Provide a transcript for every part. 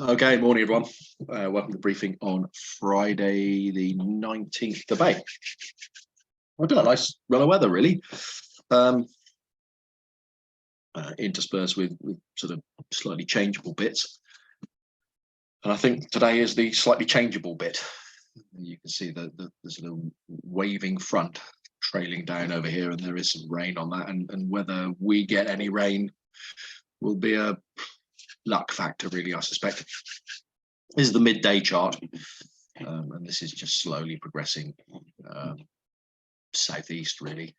Okay, morning everyone. Welcome to the briefing on Friday, the 19th of May. I've got a nice run of weather, really, interspersed with sort of slightly changeable bits. And I think today is the slightly changeable bit. You can see the sort of waving front trailing down over here, and there is some rain on that. And whether we get any rain will be a luck factor, really, I suspect. This is the midday chart, and this is just slowly progressing southeast, really,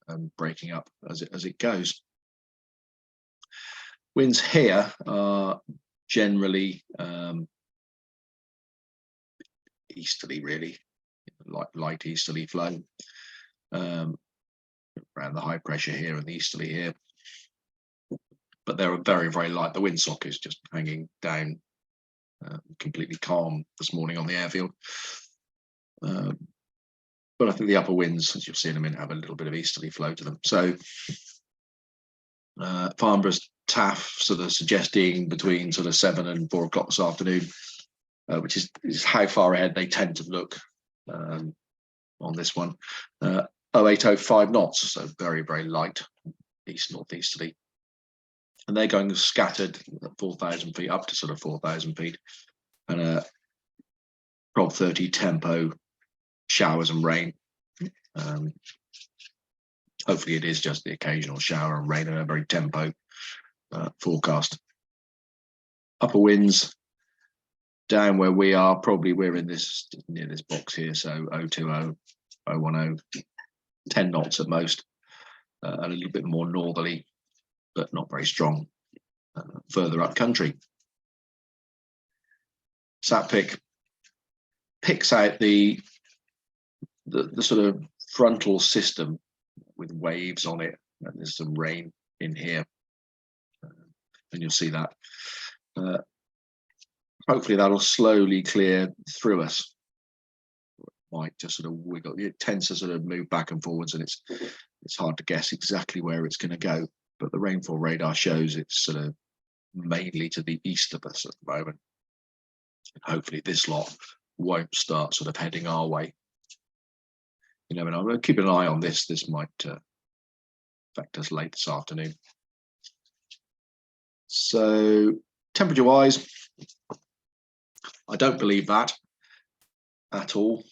and breaking up as it goes. Winds here are generally easterly, really, light easterly flow around the high pressure here and the easterly here. But they're very, very light. The windsock is just hanging down, completely calm this morning on the airfield. But I think the upper winds, as you'll see in a minute, have a little bit of easterly flow to them. So Farnborough's TAF sort of suggesting between sort of 7 and 4 o'clock this afternoon, which is how far ahead they tend to look on this one. 0805 knots, so very, very light east-northeasterly. And they're going scattered at 4,000 feet up to sort of 4,000 feet, and a Prop 30 tempo showers and rain. Hopefully it is just the occasional shower and rain in a very tempo forecast. Upper winds down where we are, probably we're in this near this box here, so 020, 010, 10 knots at most, a little bit more northerly, but not very strong further up country. SatPic picks out the sort of frontal system with waves on it, and there's some rain in here, and you'll see that. Hopefully that'll slowly clear through us. Might just sort of wiggle. It tends to sort of move back and forwards, and it's hard to guess exactly where it's going to go. But the rainfall radar shows it's sort of mainly to the east of us at the moment. And hopefully this lot won't start sort of heading our way. You know, and I'm keeping an eye on this. This might affect us late this afternoon. So temperature-wise, I don't believe that at all,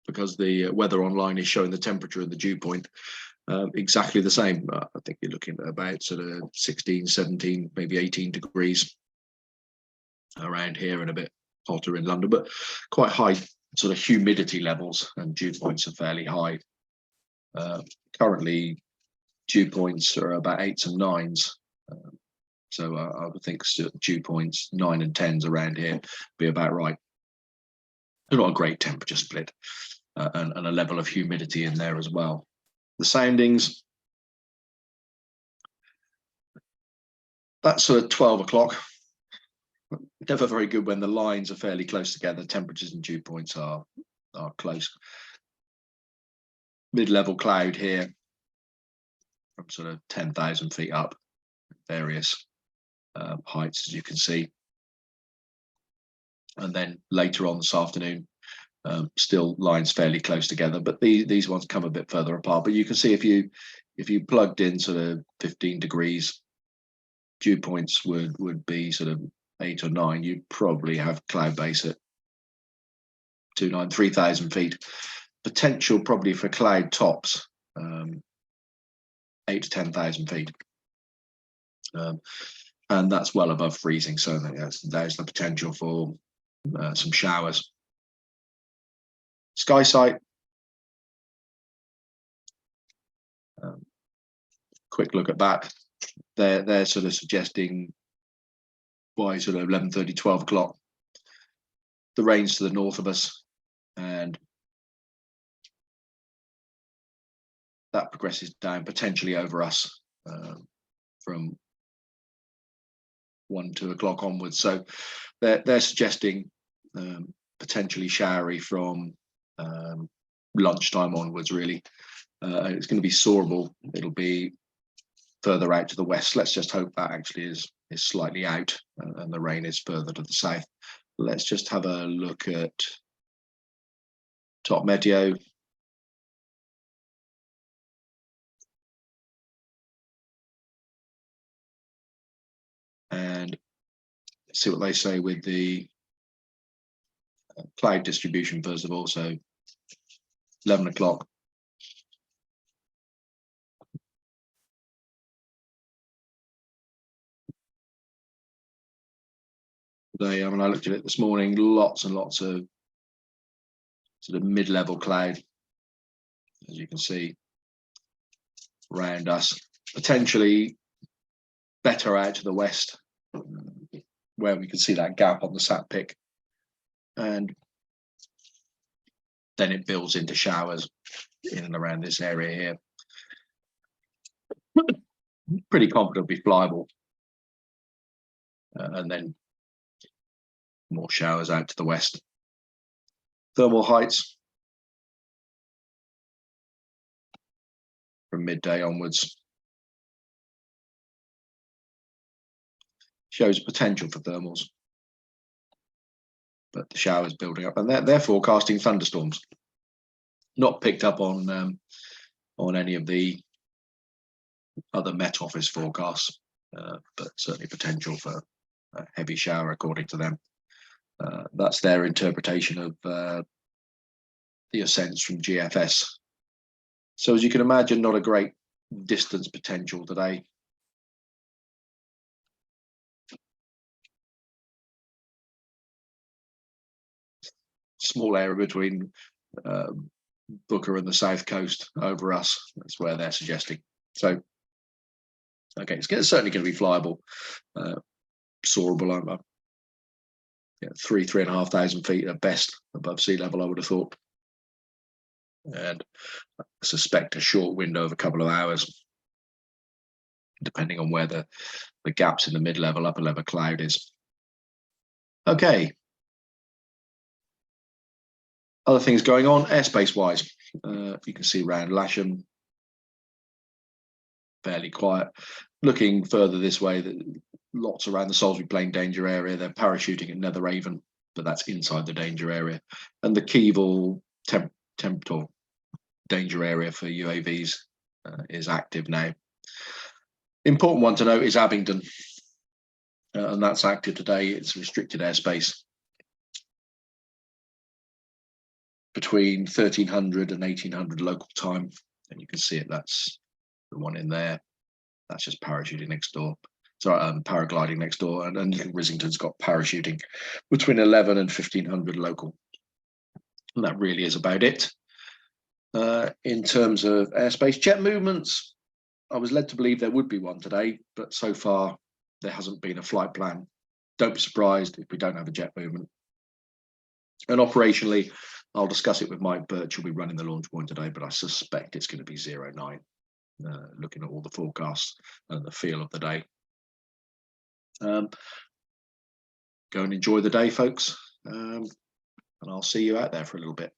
because the weather online is showing the temperature and the dew point exactly the same. I think you're looking at about sort of 16, 17, maybe 18 degrees around here, and a bit hotter in London, but quite high sort of humidity levels, and dew points are fairly high. Currently, dew points are about 8s and 9s. So I would think dew points 9 and 10s around here be about right. Not a great temperature split, and a level of humidity in there as well. The soundings, that's sort of 12 o'clock. Never very good when the lines are fairly close together. Temperatures and dew points are close. Mid-level cloud here from sort of 10,000 feet up, various heights, as you can see. And then later on this afternoon, still lines fairly close together, but these ones come a bit further apart. But you can see if you plugged in sort of 15 degrees, dew points would be sort of 8 or 9. You'd probably have cloud base at 3,000 feet. Potential probably for cloud tops, 8 to 10,000 feet. And that's well above freezing, so there's the potential for some showers. Sky sight, quick look at that. They're sort of suggesting by sort of 11:30, 12 o'clock, the rain's to the north of us, and that progresses down potentially over us from 1, 2 o'clock onwards. So they're suggesting potentially showery from lunchtime onwards, really. It's going to be soarable. It'll be further out to the west. Let's just hope that actually is is slightly out and the rain is further to the south. Let's just have a look at Top Meteo. And see what they say with the cloud distribution first of all. So 11 o'clock. Today, I mean, I looked at it this morning, lots and lots of sort of mid-level cloud, as you can see, around us. Potentially better out to the west, where we can see that gap on the sat pic. And then it builds into showers in and around this area here. Pretty confident it'll be flyable. And then more showers out to the west. Thermal heights from midday onwards shows potential for thermals, but the showers building up, and they're forecasting thunderstorms. Not picked up on any of the other Met Office forecasts, but certainly potential for a heavy shower according to them. That's their interpretation of the ascents from GFS. So as you can imagine, not a great distance potential today. Small area between Booker and the south coast over us. That's where they're suggesting. So, okay, it's certainly going to be flyable, soarable. 3,500 feet at best above sea level, I would have thought. And I suspect a short window of a couple of hours, depending on where the gaps in the mid-level, upper level cloud is. Okay. Other things going on airspace-wise. You can see around Lasham, fairly quiet. Looking further this way, lots around the Salisbury Plain danger area. They're parachuting at Netheravon, but that's inside the danger area. And the Keevil Temptor danger area for UAVs is active now. Important one to note is Abingdon, and that's active today. It's restricted airspace between 1300 and 1800 local time, and you can see it. That's the one in there. That's just parachuting next door. Sorry, paragliding next door, and Little Risington's got parachuting between 11 and 1500 local. And that really is about it. In terms of airspace jet movements, I was led to believe there would be one today, but so far there hasn't been a flight plan. Don't be surprised if we don't have a jet movement. And operationally, I'll discuss it with Mike Birch, who'll be running the launch point today, but I suspect it's going to be 09, looking at all the forecasts and the feel of the day. Go and enjoy the day, folks, and I'll see you out there for a little bit.